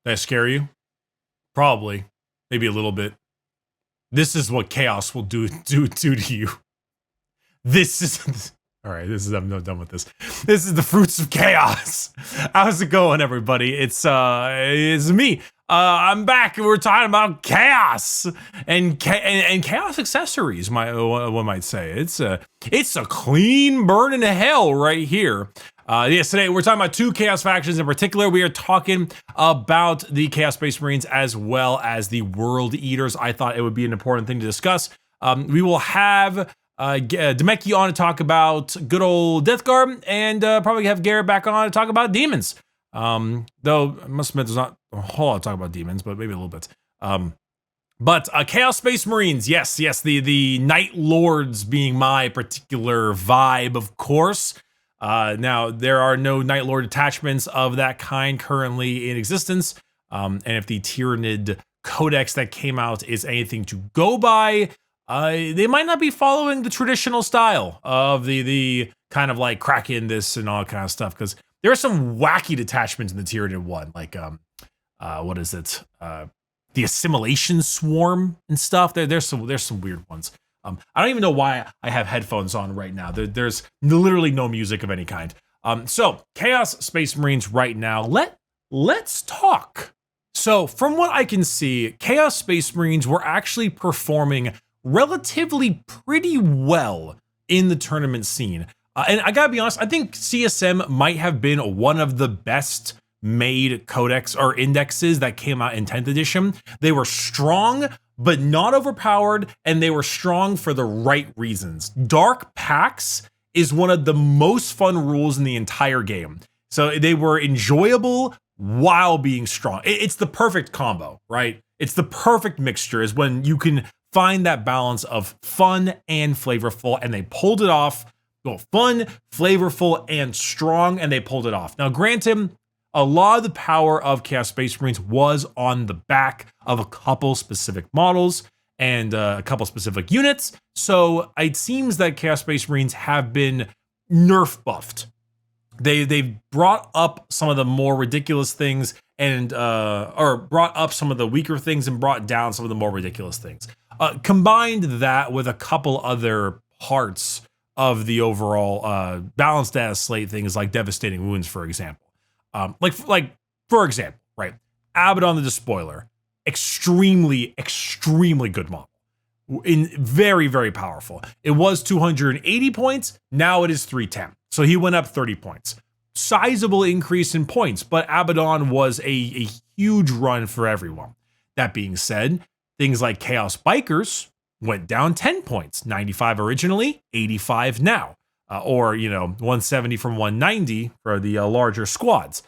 Did I scare you? Probably. Maybe a little bit. This is what chaos will do to you. This is... All right, I'm done with this. This is the fruits of chaos. How's it going, everybody? It's me. I'm back, and we're talking about chaos and chaos accessories. One might say it's a clean burn in hell right here. Yes, today we're talking about two chaos factions in particular. We are talking about the Chaos Space Marines as well as the World Eaters. I thought it would be an important thing to discuss. We will have Demeki on to talk about good old Death Guard, and probably have Garrett back on to talk about demons. Though I must admit there's not a whole lot to talk about demons, but maybe a little bit. But Chaos Space Marines, yes, the Night Lords being my particular vibe, of course. Now there are no Night Lord attachments of that kind currently in existence. And if the Tyranid Codex that came out is anything to go by, they might not be following the traditional style of the kind of like Kraken this and all that kind of stuff, because there are some wacky detachments in the Tyranid one, like what is it? The Assimilation Swarm and stuff. There's some weird ones. I don't even know why I have headphones on right now. There's literally no music of any kind. So Chaos Space Marines right now. Let's talk. So from what I can see, Chaos Space Marines were actually performing relatively pretty well in the tournament scene. And I gotta be honest, I think CSM might have been one of the best made codex or indexes that came out in 10th edition. They were strong, but not overpowered, and they were strong for the right reasons. Dark Pacts is one of the most fun rules in the entire game. So they were enjoyable while being strong. It's the perfect combo, right? It's the perfect mixture is when you can find that balance of fun and flavorful, and they pulled it off. Well, fun, flavorful, and strong, and they pulled it off. Now, granted, a lot of the power of Chaos Space Marines was on the back of a couple specific models and a couple specific units. So it seems that Chaos Space Marines have been nerf buffed. They've brought up some of the more ridiculous things and or brought up some of the weaker things and brought down some of the more ridiculous things. Combined that with a couple other parts of the overall balanced Dataslate things like Devastating Wounds, for example. Like for example, right? Abaddon the Despoiler, extremely good model. Very, very powerful. It was 280 points. Now it is 310. So he went up 30 points. Sizable increase in points, but Abaddon was a huge run for everyone. That being said, things like Chaos Bikers went down 10 points. 95 originally, 85 now. Or 170 from 190 for the larger squads.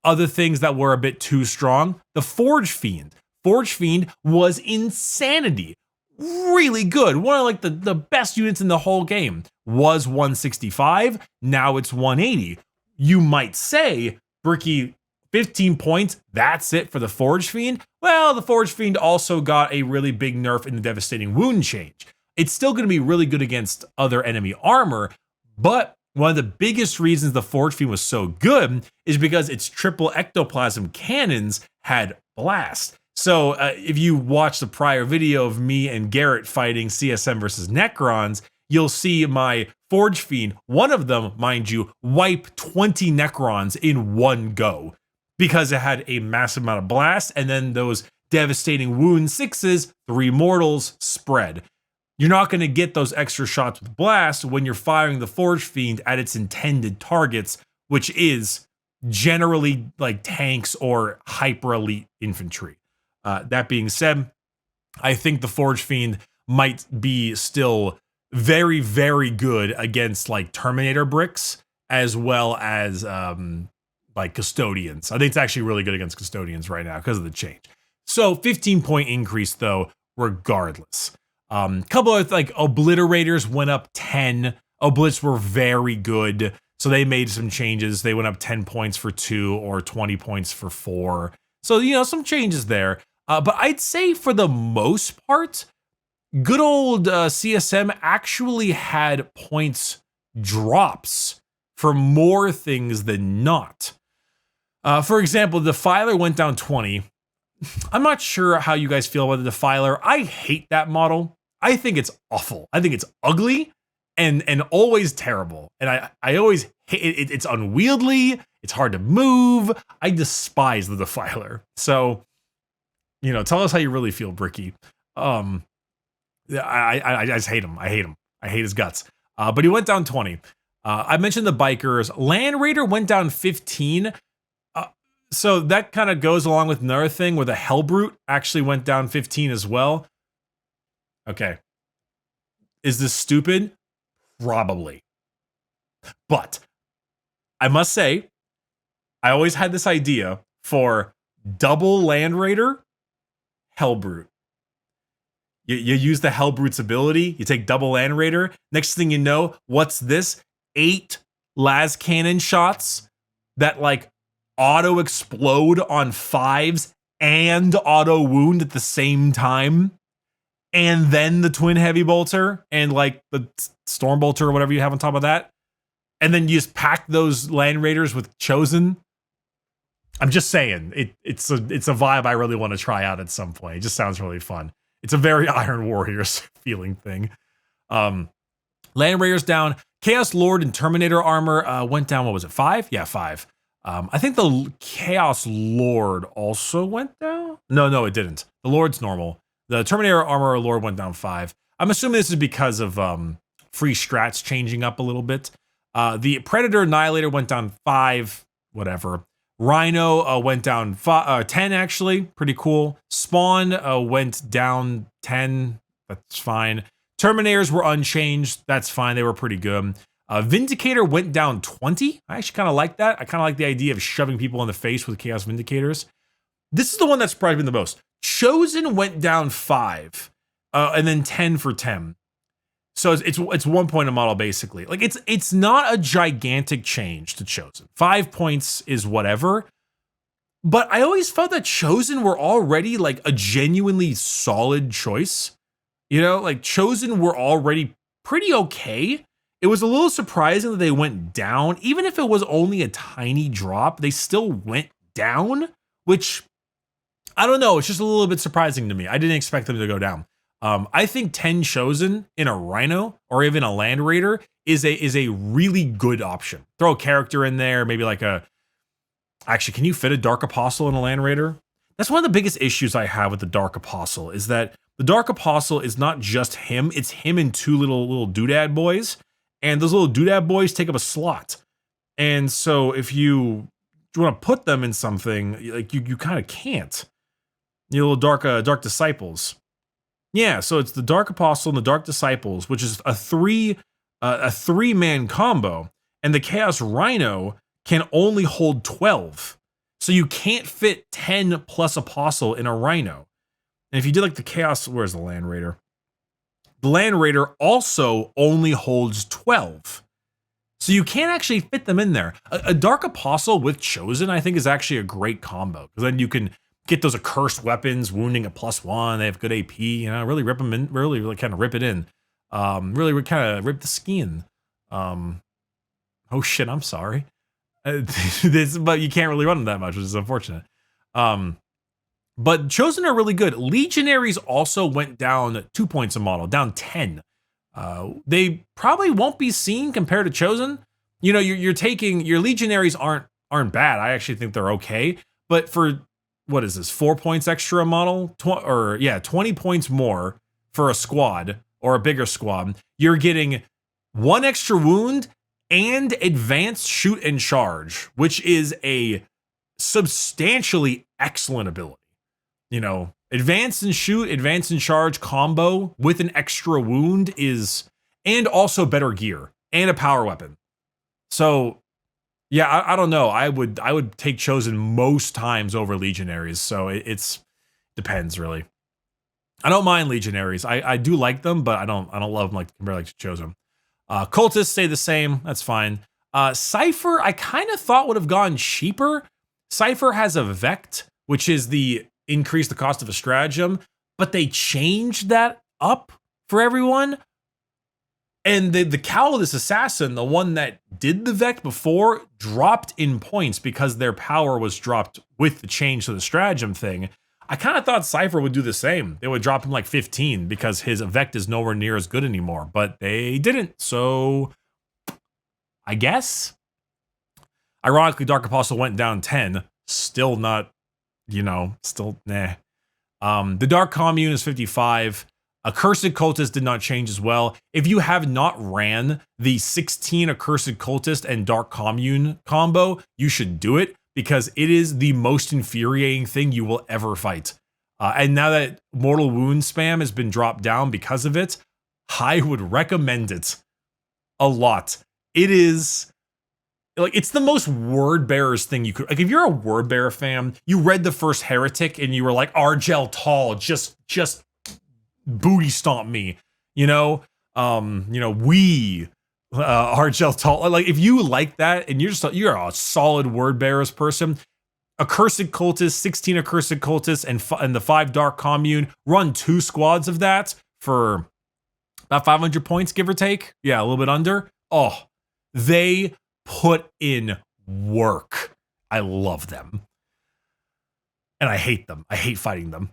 Other things that were a bit too strong, the Forge Fiend. Forge Fiend was insanity. Really good. One of like the best units in the whole game. Was 165, now it's 180. You might say, Bricky, 15 points, that's it for the Forge Fiend? Well, the Forge Fiend also got a really big nerf in the Devastating Wound change. It's still going to be really good against other enemy armor, but one of the biggest reasons the Forge Fiend was so good is because its triple ectoplasm cannons had blast. So if you watch the prior video of me and Garrett fighting CSM versus Necrons, you'll see my Forge Fiend, one of them, mind you, wipe 20 Necrons in one go because it had a massive amount of blast, and then those Devastating Wound 6s, 3 mortals, spread. You're not going to get those extra shots with blast when you're firing the Forge Fiend at its intended targets, which is generally like tanks or hyper elite infantry. That being said, I think the Forge Fiend might be still very, very good against like Terminator bricks as well as like Custodians. I think it's actually really good against Custodians right now because of the change. So 15-point increase though, regardless. Couple of like Obliterators went up 10. Oblits were very good. So they made some changes. They went up 10 points for 2 or 20 points for 4. So, some changes there. But I'd say for the most part, good old CSM actually had points drops for more things than not. For example, the Defiler went down 20. I'm not sure how you guys feel about the Defiler. I hate that model. I think it's awful. I think it's ugly and always terrible. And I always hate it. It's unwieldy. It's hard to move. I despise the Defiler. So, you know, tell us how you really feel, Bricky. I just hate him. I hate him. I hate his guts. But he went down 20. I mentioned the bikers. Land Raider went down 15. So that kind of goes along with another thing where the Hellbrute actually went down 15 as well. Okay. Is this stupid? Probably. But I must say, I always had this idea for double Land Raider, Hellbrute. You use the Hellbrute's ability, you take double Land Raider. Next thing you know, what's this? 8 las cannon shots that like auto explode on 5s and auto wound at the same time. And then the twin heavy bolter and like the storm bolter or whatever you have on top of that. And then you just pack those Land Raiders with Chosen. I'm just saying, it's a vibe I really want to try out at some point. It just sounds really fun. It's a very Iron Warriors feeling thing. Land Raiders down. Chaos Lord and Terminator armor went down, what was it, 5? Yeah, 5. I think the Chaos Lord also went down. No, it didn't. The Lord's normal. The Terminator armor Lord went down 5. I'm assuming this is because of free strats changing up a little bit. The Predator Annihilator went down 5, whatever. Rhino went down 10, actually. Pretty cool. Spawn went down 10. That's fine. Terminators were unchanged. That's fine. They were pretty good. Vindicator went down 20. I actually kind of like that. I kind of like the idea of shoving people in the face with Chaos Vindicators. This is the one that surprised me the most. Chosen went down 5, and then 10 for 10. So it's 1 point a model basically. Like it's not a gigantic change to Chosen. 5 points is whatever. But I always felt that Chosen were already like a genuinely solid choice. You know, like Chosen were already pretty okay. It was a little surprising that they went down. Even if it was only a tiny drop, they still went down, which I don't know. It's just a little bit surprising to me. I didn't expect them to go down. I think 10 Chosen in a Rhino or even a Land Raider is a really good option. Throw a character in there, maybe like a... Actually, can you fit a Dark Apostle in a Land Raider? That's one of the biggest issues I have with the Dark Apostle is that the Dark Apostle is not just him. It's him and 2 little doodad boys. And those little doodad boys take up a slot. And so if you want to put them in something, like you kind of can't. You little dark disciples. Yeah, so it's the Dark Apostle and the Dark Disciples, which is a 3-man combo, and the Chaos Rhino can only hold 12. So you can't fit 10 plus Apostle in a Rhino. And if you did like the Chaos, where's the Land Raider? The Land Raider also only holds 12. So you can't actually fit them in there. A Dark Apostle with Chosen, I think, is actually a great combo, because then you can get those accursed weapons, wounding at +1. They have good AP. You know, really rip them in. Really kind of rip it in. Really kind of rip the skin. Oh shit! I'm sorry. But you can't really run them that much, which is unfortunate. But Chosen are really good. Legionaries also went down 2 points a model, down 10. They probably won't be seen compared to Chosen. You know, you're taking your Legionaries aren't bad. I actually think they're okay. But for what is this, 4 points extra a model? 20 points more for a squad or a bigger squad. You're getting 1 extra wound and advanced shoot and charge, which is a substantially excellent ability. You know, advance and shoot, advance and charge combo with an extra wound is, and also better gear and a power weapon. So yeah, I don't know. I would take Chosen most times over Legionaries. So it's depends really. I don't mind Legionaries. I do like them, but I don't love them like compared like to Chosen. Cultists stay the same. That's fine. Cypher, I kind of thought would have gone cheaper. Cypher has a Vect, which is the increase the cost of a stratagem, but they changed that up for everyone. And the Cowardice Assassin, the one that did the Vect before, dropped in points because their power was dropped with the change to the stratagem thing. I kind of thought Cypher would do the same. They would drop him like 15 because his Vect is nowhere near as good anymore, but they didn't. So I guess. Ironically, Dark Apostle went down 10. Still not, still nah. The Dark Commune is 55. Accursed Cultist did not change as well. If you have not ran the 16 Accursed Cultist and Dark Commune combo, you should do it because it is the most infuriating thing you will ever fight. And now that Mortal Wound spam has been dropped down because of it, I would recommend it a lot. It is like, it's the most word bearers thing you could, like, if you're a word bearer fan, you read the first Heretic and you were like, Argel Tall, just booty stomp me, Argel Tall. Like, if you like that and you're a solid word bearers person, Accursed Cultist, 16 Accursed Cultists, and the 5 Dark Commune, run 2 squads of that for about 500 points, give or take. Yeah, a little bit under. Oh, they put in work. I love them. And I hate them. I hate fighting them.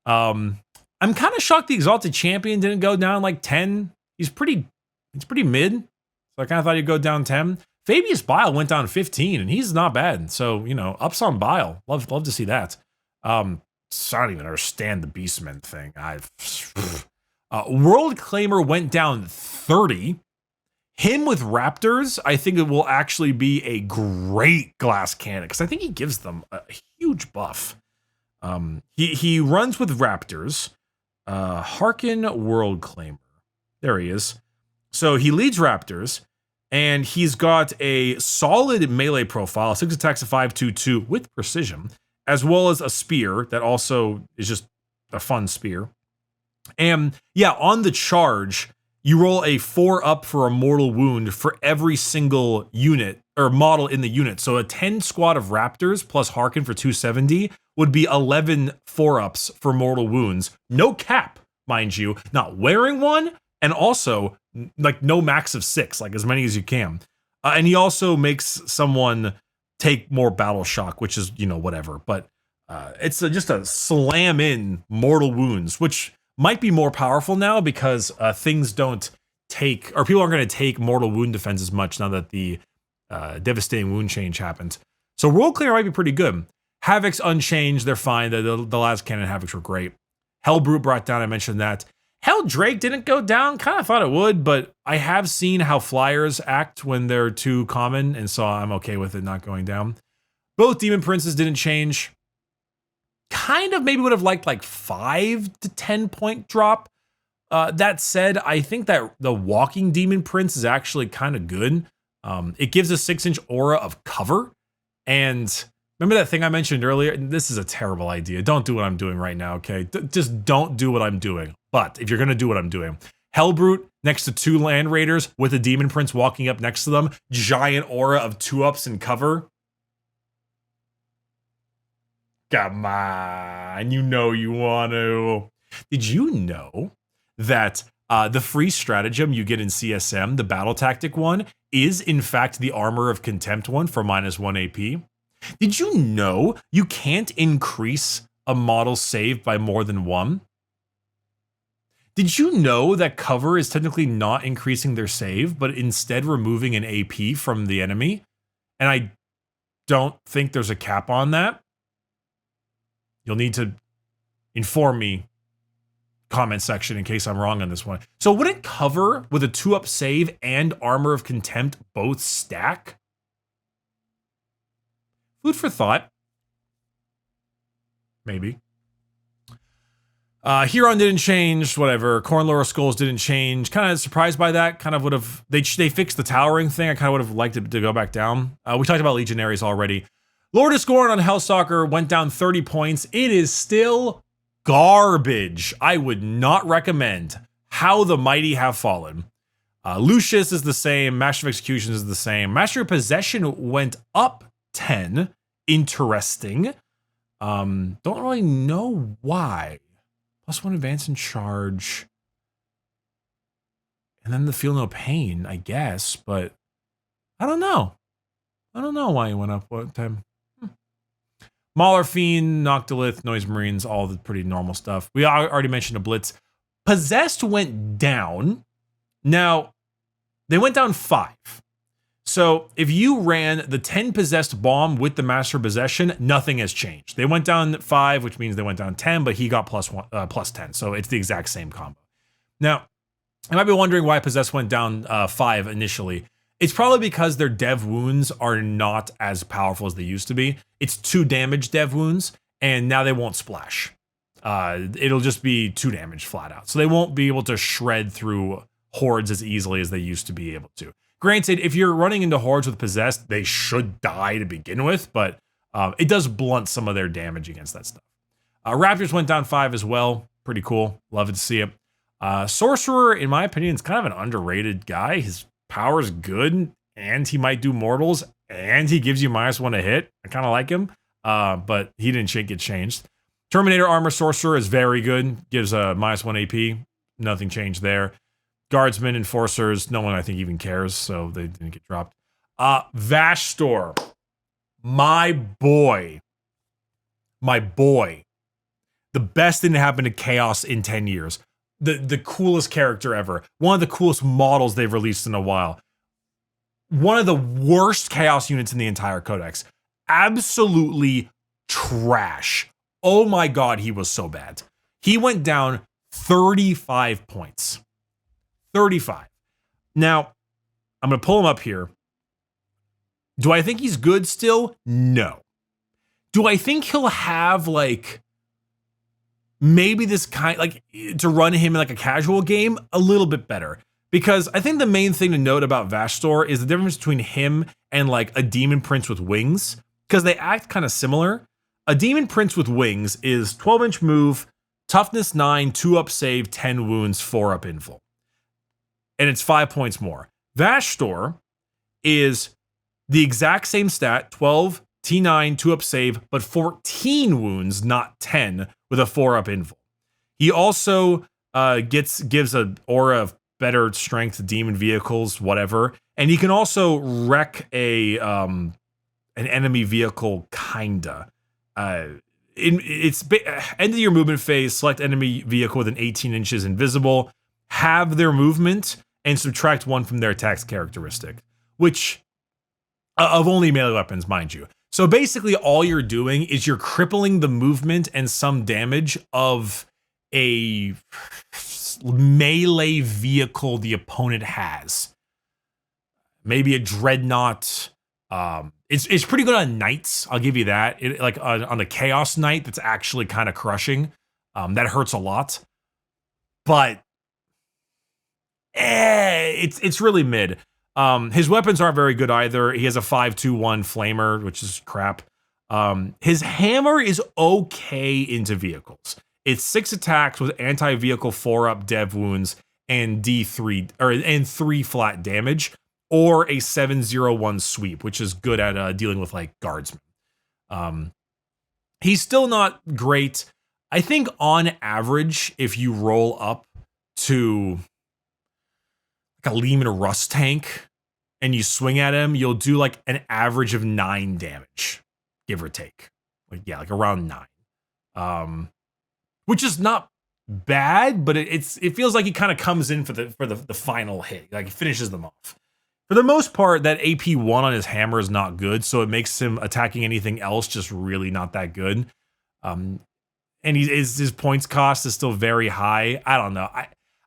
I'm kind of shocked the Exalted Champion didn't go down like 10. He's pretty mid. So I kind of thought he'd go down 10. Fabius Bile went down 15, and he's not bad. So, ups on Bile. Love to see that. So I don't even understand the Beastmen thing. World Claimer went down 30. Him with Raptors, I think it will actually be a great glass cannon because I think he gives them a huge buff. He runs with Raptors. Harken World Claimer. There he is. So he leads Raptors, and he's got a solid melee profile, 6 attacks, a 5/2/2 with precision, as well as a spear that also is just a fun spear. And yeah, on the charge, you roll a 4-up for a mortal wound for every single unit or model in the unit. So a 10 squad of Raptors plus Harken for 270 would be 11 4-ups for mortal wounds. No cap, mind you, not wearing one, and also like no max of 6, like as many as you can. And he also makes someone take more battle shock, which is, whatever. But it's just a slam in mortal wounds, which might be more powerful now because things don't take, or people aren't going to take mortal wound defense as much now that the devastating wound change happened. So World Clear might be pretty good. Havoc's unchanged, they're fine. The last cannon Havocs were great. Hellbrute brought down, I mentioned that. Hell Drake didn't go down, kind of thought it would, but I have seen how flyers act when they're too common, and so I'm okay with it not going down. Both Demon Princes didn't change. Kind of maybe would have liked like 5 to 10 point drop. That said, I think that the Walking Demon Prince is actually kind of good. It gives a 6-inch aura of cover. And remember that thing I mentioned earlier? This is a terrible idea. Don't do what I'm doing right now, okay? Just don't do what I'm doing. But if you're going to do what I'm doing, Hellbrute next to 2 Land Raiders with a Demon Prince walking up next to them, giant aura of 2-ups and cover. Come on, you want to. Did you know that the free stratagem you get in CSM, the battle tactic one, is in fact the Armor of Contempt one for -1 AP? Did you know you can't increase a model save by more than 1? Did you know that cover is technically not increasing their save, but instead removing an AP from the enemy? And I don't think there's a cap on that. You'll need to inform me, comment section, in case I'm wrong on this one. So wouldn't cover with a 2-up save and Armor of Contempt both stack? Food for thought. Maybe. Huron didn't change, whatever. Cornlore Skulls didn't change. Kind of surprised by that. Kind of would have, they fixed the towering thing. I kind of would have liked it to go back down. We talked about Legionaries already. Lord of Scorn on Hellstalker went down 30 points. It is still garbage. I would not recommend. How the Mighty Have Fallen. Lucius is the same. Master of Executions is the same. Master of Possession went up 10. Interesting. Don't really know why. +1 advance and charge. And then the Feel No Pain, I guess, but I don't know. I don't know why he went up one time. Mauler Fiend, Noctilith, Noise Marines, all the pretty normal stuff. We already mentioned a Blitz. Possessed went down. Now, they went down 5. So if you ran the 10 Possessed bomb with the Master Possession, nothing has changed. They went down 5, which means they went down 10, but he got plus 10. So it's the exact same combo. Now, you might be wondering why Possessed went down 5 initially. It's probably because their dev wounds are not as powerful as they used to be. It's 2 damage dev wounds, and now they won't splash. It'll just be 2 damage flat out. So they won't be able to shred through hordes as easily as they used to be able to. Granted, if you're running into hordes with Possessed, they should die to begin with, but it does blunt some of their damage against that stuff. Raptors went down 5 as well. Pretty cool. Love to see it. Sorcerer, in my opinion, is kind of an underrated guy. His power's good, and he might do mortals, and he gives you -1 a hit. I kind of like him, but he didn't get changed. Terminator Armor Sorcerer is very good. Gives a -1 AP. Nothing changed there. Guardsmen, Enforcers, no one I think even cares, so they didn't get dropped. Vashtor, my boy. The best thing that happened to Chaos in 10 years. The coolest character ever. One of the coolest models they've released in a while. One of the worst Chaos units in the entire Codex. Absolutely trash. Oh my god, he was so bad. He went down 35 points. 35. Now, I'm going to pull him up here. Do I think he's good still? No. Do I think he'll have, like, maybe this kind, like, to run him in, like, a casual game? A little bit better. Because I think the main thing to note about Vashtor is the difference between him and, like, a Demon Prince with wings. Because they act kind of similar. A Demon Prince with wings is 12-inch move, toughness 9, 2-up save, 10 wounds, 4-up invul. And it's 5 points more. Vashtor is the exact same stat, 12, T9, 2-up save, but 14 wounds, not 10, with a 4-up invul. He also gives an aura of better strength to demon vehicles, whatever. And he can also wreck an enemy vehicle, kinda. It's end of your movement phase, select enemy vehicle within 18 inches invisible, have their movement, and subtract 1 from their attack's characteristic, which, of only melee weapons, mind you. So basically all you're doing is you're crippling the movement and some damage of a melee vehicle the opponent has. Maybe a dreadnought. It's pretty good on knights, I'll give you that. Like on a chaos knight that's actually kind of crushing. That hurts a lot. But it's really mid. His weapons aren't very good either. He has a 5-2-1 flamer, which is crap. His hammer is okay into vehicles. It's 6 attacks with anti-vehicle 4-up dev wounds and and 3 flat damage, or a 7-0-1 sweep, which is good at dealing with like guardsmen. He's still not great. I think on average, if you roll up to like a Lehman Rust tank and you swing at him, you'll do like an average of 9 damage, give or take. Like around 9. Which is not bad, but it feels like he kind of comes in for the final hit. Like he finishes them off. For the most part, that AP1 on his hammer is not good, so it makes him attacking anything else just really not that good. And his points cost is still very high. I don't know.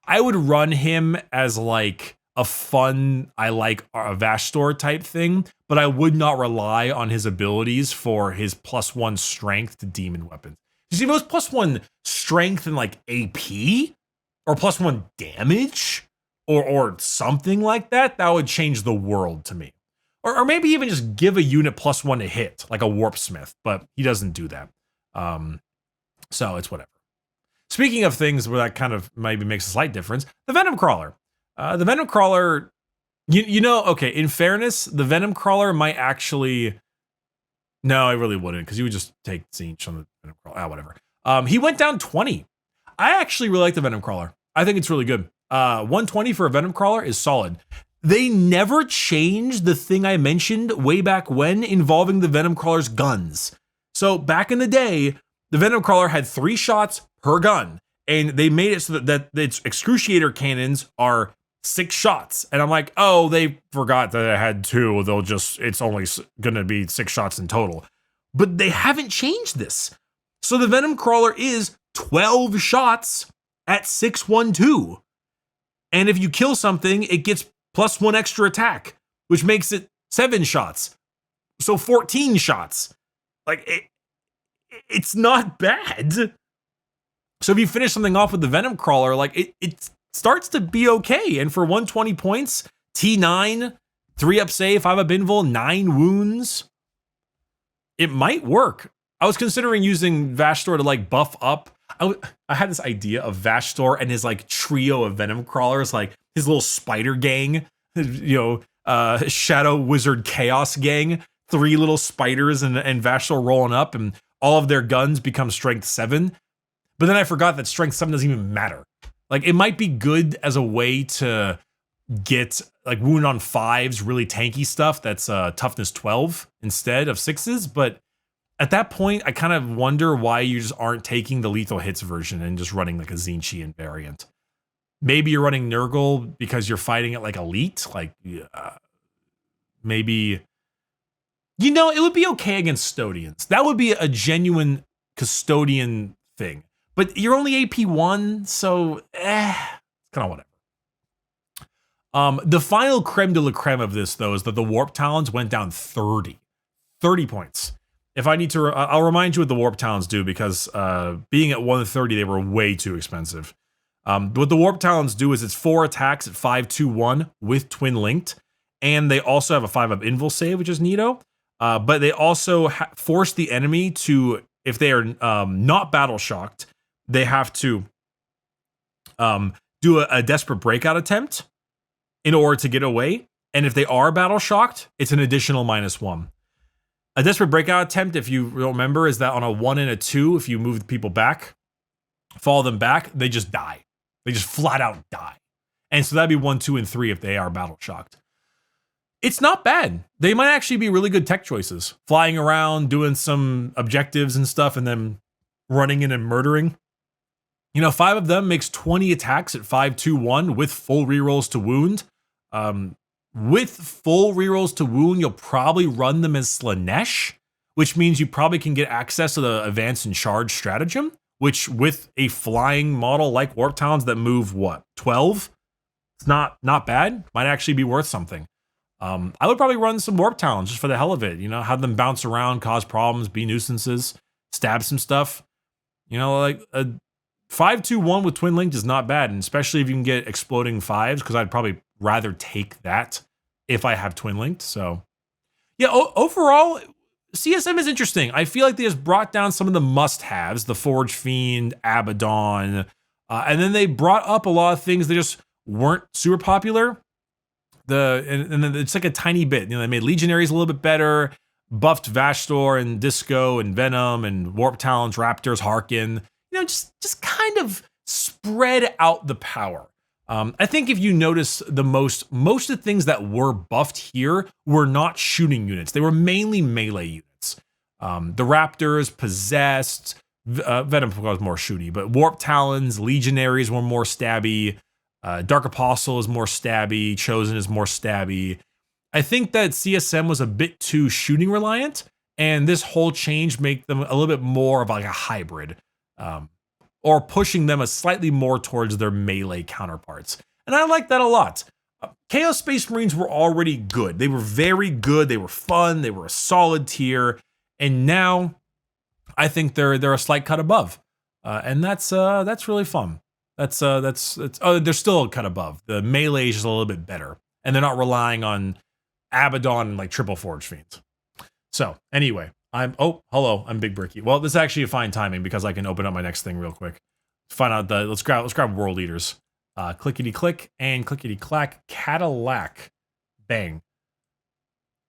I would run him as like a fun, I like a Vashtor type thing, but I would not rely on his abilities for his +1 strength to demon weapons. You see, if it was +1 strength and like AP, or +1 damage, or something like that, that would change the world to me. Or maybe even just give a unit +1 to hit, like a Warpsmith, but he doesn't do that. So it's whatever. Speaking of things where that kind of maybe makes a slight difference, the Venom Crawler. The Venom Crawler, you know, okay, in fairness, the Venom Crawler might actually... No, I really wouldn't, because you would just take Zinch on the Venom Crawler. Whatever. He went down 20. I actually really like the Venom Crawler. I think it's really good. 120 for a Venom Crawler is solid. They never changed the thing I mentioned way back when involving the Venom Crawler's guns. So back in the day, the Venom Crawler had 3 shots per gun, and they made it so that its excruciator cannons are 6 shots. And I'm like, oh, they forgot that it had 2. It's only gonna be 6 shots in total. But they haven't changed this. So the Venom Crawler is 12 shots at 612. And if you kill something, it gets +1 extra attack, which makes it 7 shots. So 14 shots. Like, it's not bad. So if you finish something off with the Venom Crawler, like, it starts to be okay. And for 120 points, T9, 3-up save, 5-up invul, 9 wounds, it might work. I was considering using Vashtor to, like, buff up. I had this idea of Vashtor and his, like, trio of Venom Crawlers, like his little spider gang, Shadow Wizard Chaos gang, 3 little spiders and Vashtor rolling up, and all of their guns become strength 7. But then I forgot that strength 7 doesn't even matter. Like, it might be good as a way to get, like, wound on 5s, really tanky stuff that's toughness 12 instead of 6s, but at that point, I kind of wonder why you just aren't taking the lethal hits version and just running like a Zinchian variant. Maybe you're running Nurgle because you're fighting it like elite. Like, maybe, it would be okay against Custodians. That would be a genuine Custodian thing. But you're only AP1, so kind of whatever. The final creme de la creme of this, though, is that the Warp Talons went down 30 points. If I need to, I'll remind you what the Warp Talons do, because being at 130, they were way too expensive. What the Warp Talons do is it's 4 attacks at 5-2-1 with Twin Linked, and they also have a 5-up invul save, which is neato. But they also force the enemy to, if they are not battle shocked, they have to do a desperate breakout attempt in order to get away. And if they are battle shocked, it's an additional -1. A desperate breakout attempt, if you remember, is that on a 1 and a 2, if you move the people back, follow them back, they just die. They just flat out die. And so that'd be 1, 2, and 3 if they are battle shocked. It's not bad. They might actually be really good tech choices. Flying around, doing some objectives and stuff, and then running in and murdering. 5 of them makes 20 attacks at 5-2-1 with full rerolls to wound. With full rerolls to wound, you'll probably run them as Slanesh, which means you probably can get access to the advance and charge stratagem, which with a flying model like Warp Talons that move, 12? It's not bad. Might actually be worth something. I would probably run some Warp Talons just for the hell of it. Have them bounce around, cause problems, be nuisances, stab some stuff. Like a 5-2-1 with Twin Linked is not bad, and especially if you can get exploding 5s, because I'd probably rather take that if I have Twin Linked. So yeah, overall, CSM is interesting. I feel like they just brought down some of the must-haves, the Forge Fiend, Abaddon, and then they brought up a lot of things that just weren't super popular. And then it's like a tiny bit. They made Legionaries a little bit better, buffed Vashtor and Disco and Venom and Warp Talons, Raptors, Harkin. Just kind of spread out the power. I think if you notice most of the things that were buffed here were not shooting units. They were mainly melee units. The Raptors, Possessed, Venom was more shooty, but Warp Talons, Legionaries were more stabby. Dark Apostle is more stabby. Chosen is more stabby. I think that CSM was a bit too shooting reliant, and this whole change made them a little bit more of like a hybrid. Or pushing them a slightly more towards their melee counterparts. And I like that a lot. Chaos Space Marines were already good. They were very good. They were fun. They were a solid tier. And now I think they're a slight cut above. And that's really fun. They're still a cut above. The melee is just a little bit better. And they're not relying on Abaddon and like triple Forge Fiends. So anyway, hello, I'm Big Bricky. Well, this is actually a fine timing because I can open up my next thing real quick. Find out let's grab world leaders. Clickety click and clickety clack. Cadillac. Bang.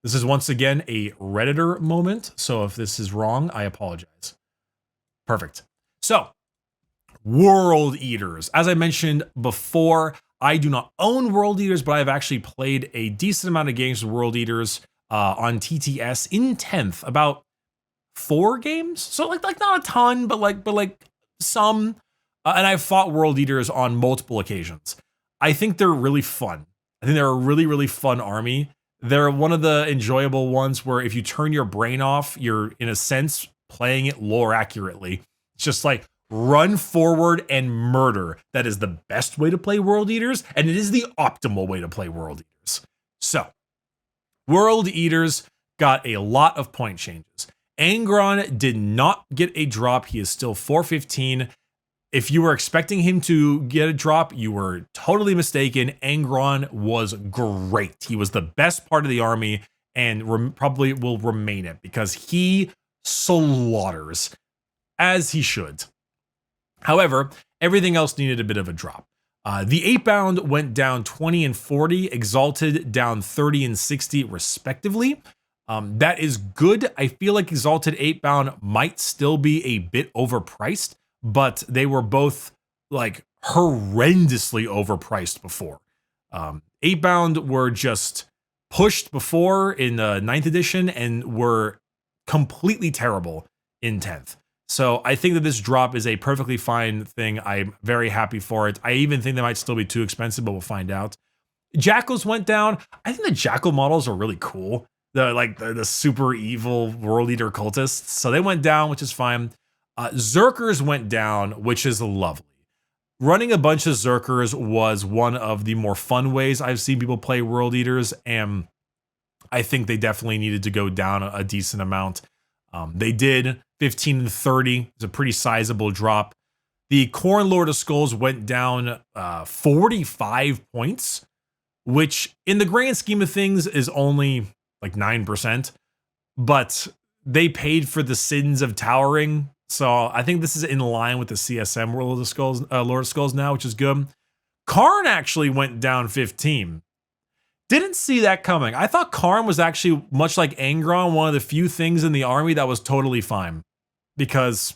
This is once again a Redditor moment. So if this is wrong, I apologize. Perfect. So, World Eaters. As I mentioned before, I do not own World Eaters, but I've actually played a decent amount of games with World Eaters on TTS in 10th, about 4 games. So like not a ton, but like some. And I've fought World Eaters on multiple occasions. I think they're really fun. I think they're a really, really fun army. They're one of the enjoyable ones where if you turn your brain off, you're in a sense playing it lore accurately. It's just like run forward and murder. That is the best way to play World Eaters, and it is the optimal way to play World Eaters. So, World Eaters got a lot of point changes. Angron did not get a drop. He is still 415. If you were expecting him to get a drop, you were totally mistaken. Angron was great. He was the best part of the army and probably will remain it because he slaughters, as he should. However, everything else needed a bit of a drop. The 8-bound went down 20 and 40, Exalted down 30 and 60 respectively. That is good. I feel like Exalted 8-bound might still be a bit overpriced, but they were both like horrendously overpriced before. 8-bound were just pushed before in the 9th edition and were completely terrible in 10th. So I think that this drop is a perfectly fine thing. I'm very happy for it. I even think they might still be too expensive, but we'll find out. Jackals went down. I think the Jackal models are really cool. The super evil World Eater cultists. So they went down, which is fine. Zerkers went down, which is lovely. Running a bunch of Zerkers was one of the more fun ways I've seen people play World Eaters, and I think they definitely needed to go down a decent amount. They did 15 and 30. It's a pretty sizable drop. The Khorne Lord of Skulls went down 45 points, which in the grand scheme of things is only like 9%, but they paid for the sins of towering. So I think this is in line with the CSM Lord of Skulls now, which is good. Karn actually went down 15. Didn't see that coming. I thought Karn was actually, much like Angron, one of the few things in the army that was totally fine. Because,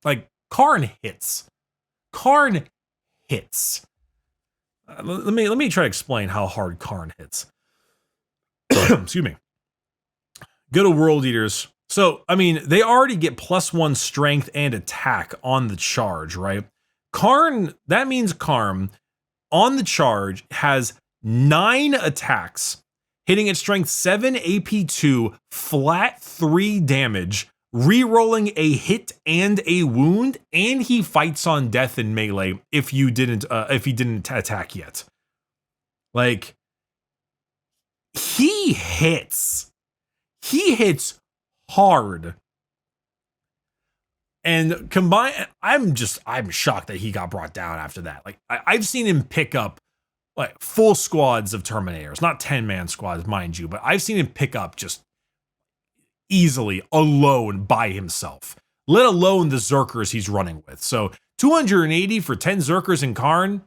like, Karn hits. Karn hits. Let me try to explain how hard Karn hits. Excuse me. Go to World Eaters. So, I mean, they already get +1 strength and attack on the charge, right? Karn, that means Karn, on the charge, has 9 attacks, hitting at strength 7, AP 2, flat 3 damage, re-rolling a hit and a wound, and he fights on death in melee if he didn't attack yet. Like, he hits. He hits hard. And I'm shocked that he got brought down after that. Like, I've seen him pick up like full squads of Terminators, not 10-man squads, mind you, but I've seen him pick up just easily alone by himself, let alone the Zerkers he's running with. So 280 for 10 Zerkers in Karn,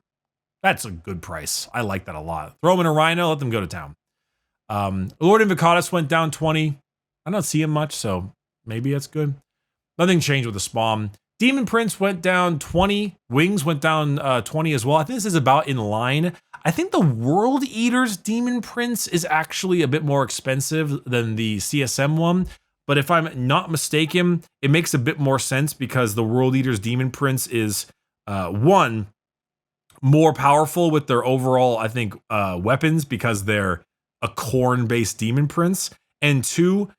that's a good price. I like that a lot. Throw him in a Rhino, let them go to town. Lord Invocatus went down 20. I don't see him much, so maybe that's good. Nothing changed with the spawn. Demon Prince went down 20. Wings went down 20 as well. I think this is about in line. I think the World Eaters Demon Prince is actually a bit more expensive than the CSM one. But if I'm not mistaken, it makes a bit more sense because the World Eaters Demon Prince is, one, more powerful with their overall, I think, weapons because they're a Khorne-based Demon Prince. And two,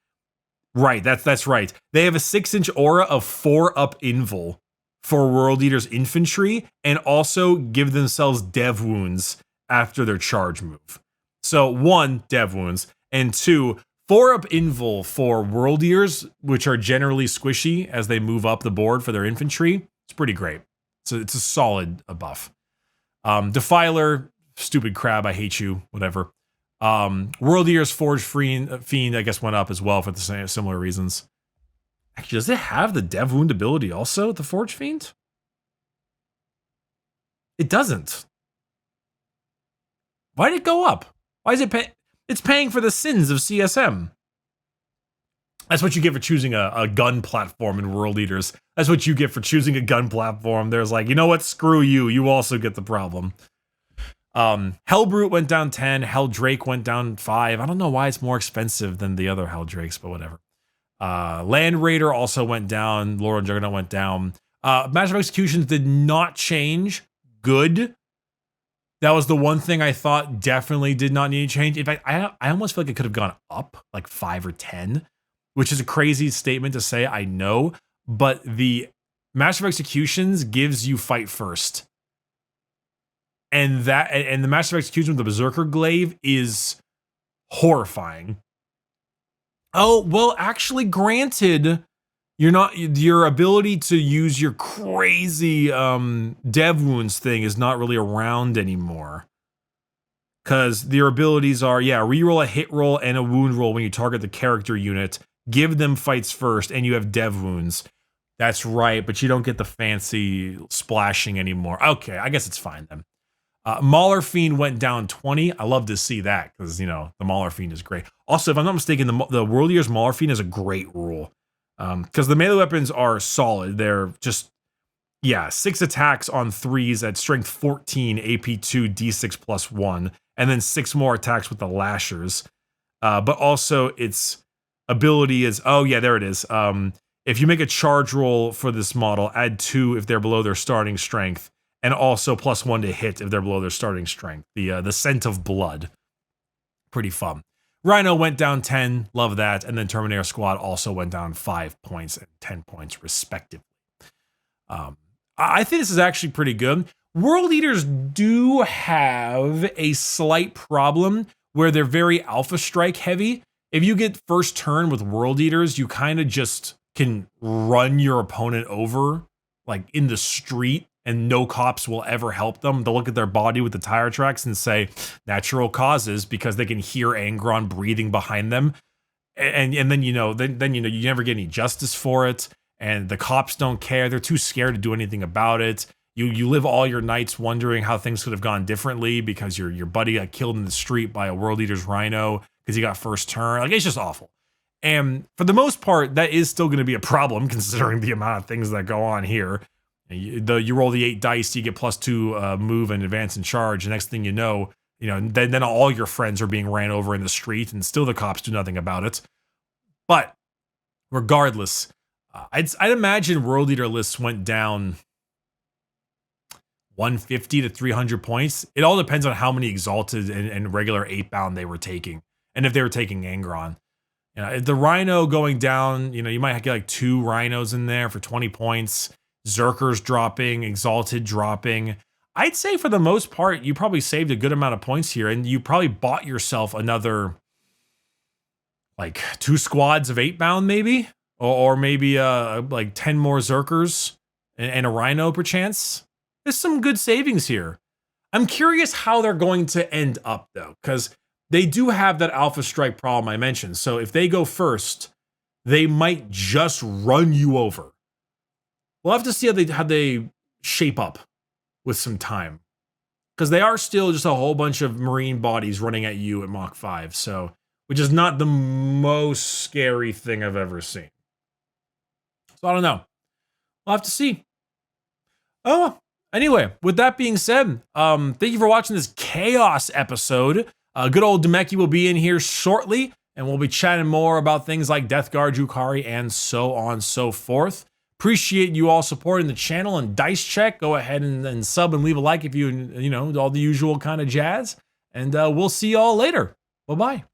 right, that's right. They have a 6-inch aura of 4-up invul for World Eaters infantry and also give themselves dev wounds after their charge move. So 1, dev wounds, and 2, 4-up invul for World Eaters, which are generally squishy as they move up the board for their infantry. It's pretty great. So it's a solid buff. Defiler, stupid crab, I hate you, whatever. World Eaters Forge Fiend, I guess, went up as well for the same similar reasons. Actually, does it have the dev wound ability also, the Forge Fiend? It doesn't. Why did it go up? Why is it it's paying for the sins of CSM. That's what you get for choosing a gun platform in World Eaters. That's what you get for choosing a gun platform. There's like, you know what? Screw you. You also get the problem. Hellbrute went down 10. Helldrake went down 5. I don't know why it's more expensive than the other Helldrakes, but whatever. Land Raider also went down. Lord Juggernaut went down. Master of Executions did not change. Good. That was the one thing I thought definitely did not need to change. In fact, I almost feel like it could have gone up like 5 or 10, which is a crazy statement to say, I know. But the Master of Executions gives you fight first. And the Master of Execution with the Berserker Glaive is horrifying. Oh, well, actually, granted, your ability to use your crazy dev wounds thing is not really around anymore. Because your abilities are, reroll a hit roll and a wound roll when you target the character unit, give them fights first, and you have dev wounds. That's right, but you don't get the fancy splashing anymore. Okay, I guess it's fine then. Mauler Fiend went down 20. I love to see that because, the Mauler Fiend is great. Also, if I'm not mistaken, the World Eater's Mauler Fiend is a great rule. Because the melee weapons are solid. They're just, 6 attacks on 3s at strength 14, AP2, D6 plus 1, and then 6 more attacks with the lashers. But also its ability is, there it is. If you make a charge roll for this model, add 2 if they're below their starting strength, and also plus 1 to hit if they're below their starting strength. The Scent of Blood. Pretty fun. Rhino went down 10, love that, and then Terminator Squad also went down 5 points and 10 points respectively. I think this is actually pretty good. World Eaters do have a slight problem where they're very Alpha Strike heavy. If you get first turn with World Eaters, you kind of just can run your opponent over, like in the street, and no cops will ever help them. They'll look at their body with the tire tracks and say natural causes because they can hear Angron breathing behind them. And then, you never get any justice for it. And the cops don't care. They're too scared to do anything about it. You live all your nights wondering how things could have gone differently because your buddy got killed in the street by a World Eater's Rhino because he got first turn. Like, it's just awful. And for the most part, that is still going to be a problem considering the amount of things that go on here. You roll the 8 dice, you get +2 move and advance and charge. The next thing you know, then all your friends are being ran over in the street, and still the cops do nothing about it. But regardless, I'd imagine World Eater lists went down 150 to 300 points. It all depends on how many Exalted and regular 8-bound they were taking, and if they were taking Angron. The Rhino going down, you might get like 2 Rhinos in there for 20 points. Zerkers dropping, Exalted dropping. I'd say for the most part, you probably saved a good amount of points here, and you probably bought yourself another, like, 2 squads of 8-bound maybe? Or maybe like 10 more Zerkers and a Rhino perchance. There's some good savings here. I'm curious how they're going to end up, though, because they do have that Alpha Strike problem I mentioned. So if they go first, they might just run you over. We'll have to see how they shape up with some time. Because they are still just a whole bunch of Marine bodies running at you at Mach 5, which is not the most scary thing I've ever seen. So I don't know. We'll have to see. Oh, anyway, with that being said, thank you for watching this Chaos episode. Good old Demeki will be in here shortly, and we'll be chatting more about things like Death Guard, Drukhari, and so on and so forth. Appreciate you all supporting the channel and Dice Check. Go ahead and sub and leave a like if you all the usual kind of jazz. And we'll see y'all later. Bye-bye.